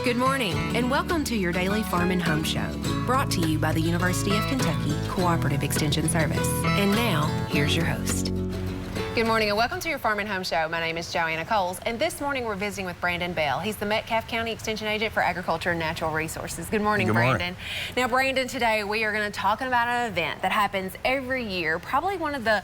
Good morning, and welcome to your daily Farm and Home Show, brought to you by the University of Kentucky Cooperative Extension Service. And now, here's your host. Good morning, and welcome to your Farm and Home Show. My name is Joanna, and this morning we're visiting with Brandon Bell. He's the Metcalfe County Extension Agent for Agriculture and Natural Resources. Good morning, Brandon. Now, Brandon, today we are going to talk about an event that happens every year, probably one of the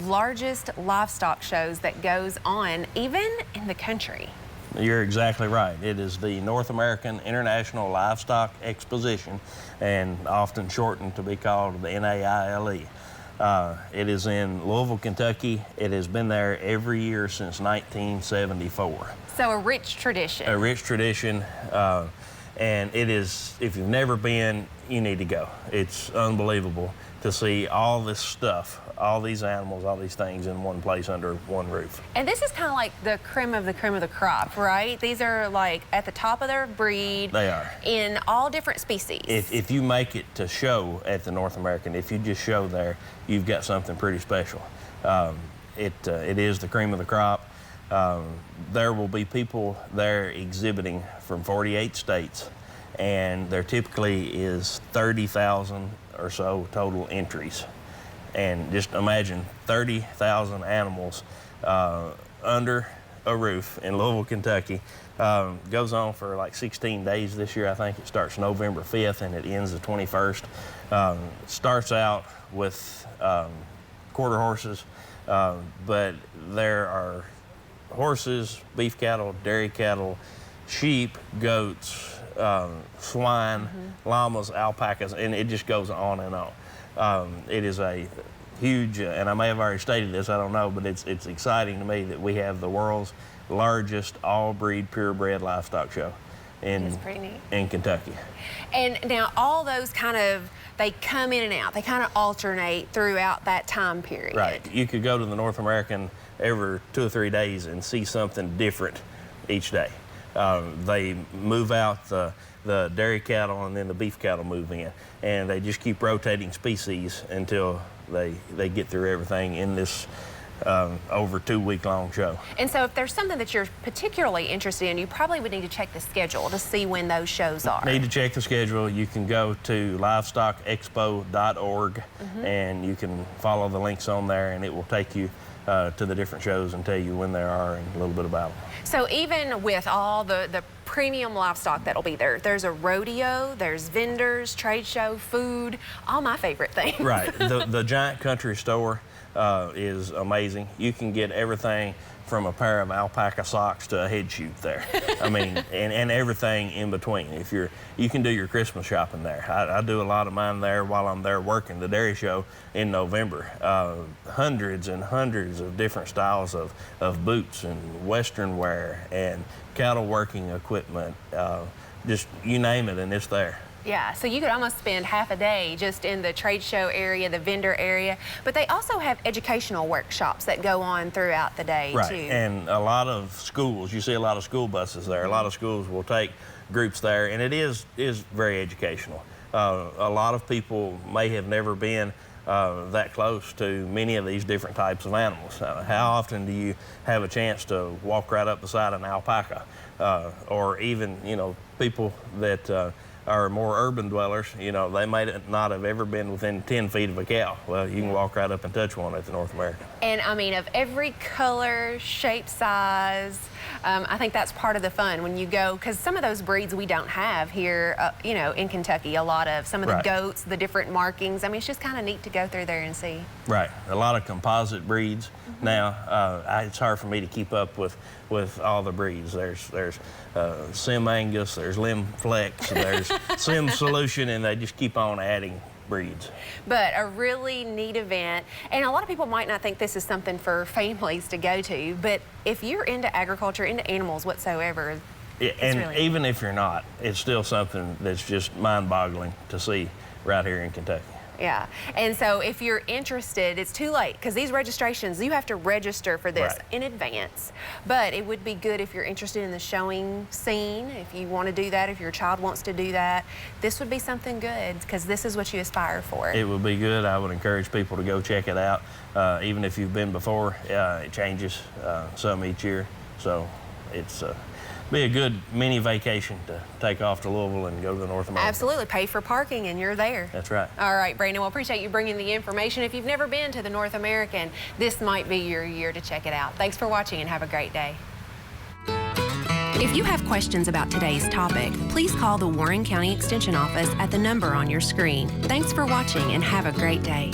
largest livestock shows that goes on, even in the country. You're exactly right. It is the North American International Livestock Exposition, and often shortened to be called the NAILE. It is in Louisville, Kentucky. It has been there every year since 1974. So a rich tradition. A rich tradition, and it is, if you've never been, you need to go. It's unbelievable to see all this stuff, all these animals, all these things in one place under one roof. And this is kind of like the creme of the crop, right? These are like at the top of their breed. They are. In all different species. If you make it to show at the North American, if you just show there, you've got something pretty special. It is the cream of the crop. There will be people there exhibiting from 48 states, and there typically is 30,000 or so total entries. And just imagine 30,000 animals under a roof in Louisville, Kentucky. Goes on for like 16 days this year. I think it starts November 5th and it ends the 21st. Starts out with quarter horses, but there are horses, beef cattle, dairy cattle, sheep, goats, swine, llamas, alpacas, and it just goes on and on. It is a huge, and I may have already stated this, I don't know, but it's exciting to me that we have the world's largest all-breed purebred livestock show in Kentucky. And now all those kind of, they come in and out, they kind of alternate throughout that time period. Right. You could go to the North American every 2 or 3 days and see something different each day. They move out the dairy cattle, and then the beef cattle move in, and they just keep rotating species until they get through everything in this over 2-week-long show. And so if there's something that you're particularly interested in, you probably would need to check the schedule to see when those shows are. Need to check the schedule. You can go to livestockexpo.org, and you can follow the links on there, and it will take you to the different shows and tell you when they are and a little bit about them. So even with all the premium livestock that'll be there, there's a rodeo, there's vendors, trade show, food, all my favorite things. Right. The giant country store is amazing. You can get everything from a pair of alpaca socks to a head chute there. I mean, and everything in between. You can do your Christmas shopping there. I do a lot of mine there while I'm there working the dairy show in November. Hundreds and hundreds of different styles of boots and western wear and cattle working equipment. Just you name it, and it's there. Yeah, so you could almost spend half a day just in the trade show area, the vendor area, but they also have educational workshops that go on throughout the day, right. too. And a lot of schools, you see a lot of school buses there. A lot of schools will take groups there, and it is very educational. A lot of people may have never been that close to many of these different types of animals. How often do you have a chance to walk right up beside an alpaca? Or even, people that are more urban dwellers, they may not have ever been within 10 feet of a cow. Well, you can walk right up and touch one at the North American. And I mean, of every color, shape, size, I think that's part of the fun when you go, because some of those breeds we don't have here, in Kentucky, a lot of some of the goats, the different markings. I mean, it's just kind of neat to go through there and see. Right. A lot of composite breeds now. It's hard for me to keep up with all the breeds. There's Sim Angus, there's Lim Flex, there's Sim Solution, and they just keep on adding breeds. But a really neat event, and a lot of people might not think this is something for families to go to, but if you're into agriculture, into animals whatsoever, and really even neat. If you're not, it's still something that's just mind-boggling to see right here in Kentucky. Yeah, and so if you're interested, it's too late, because these registrations, you have to register for this in advance. But it would be good if you're interested in the showing scene, if you want to do that, if your child wants to do that, this would be something good, because this is what you aspire for. It would be good. I would encourage people to go check it out. Even if you've been before, it changes some each year. So it's be a good mini vacation to take off to Louisville and go to the North American. Absolutely. Pay for parking and you're there. That's right. All right, Brandon. Well, appreciate you bringing the information. If you've never been to the North American, this might be your year to check it out. Thanks for watching and have a great day. If you have questions about today's topic, please call the Warren County Extension Office at the number on your screen. Thanks for watching and have a great day.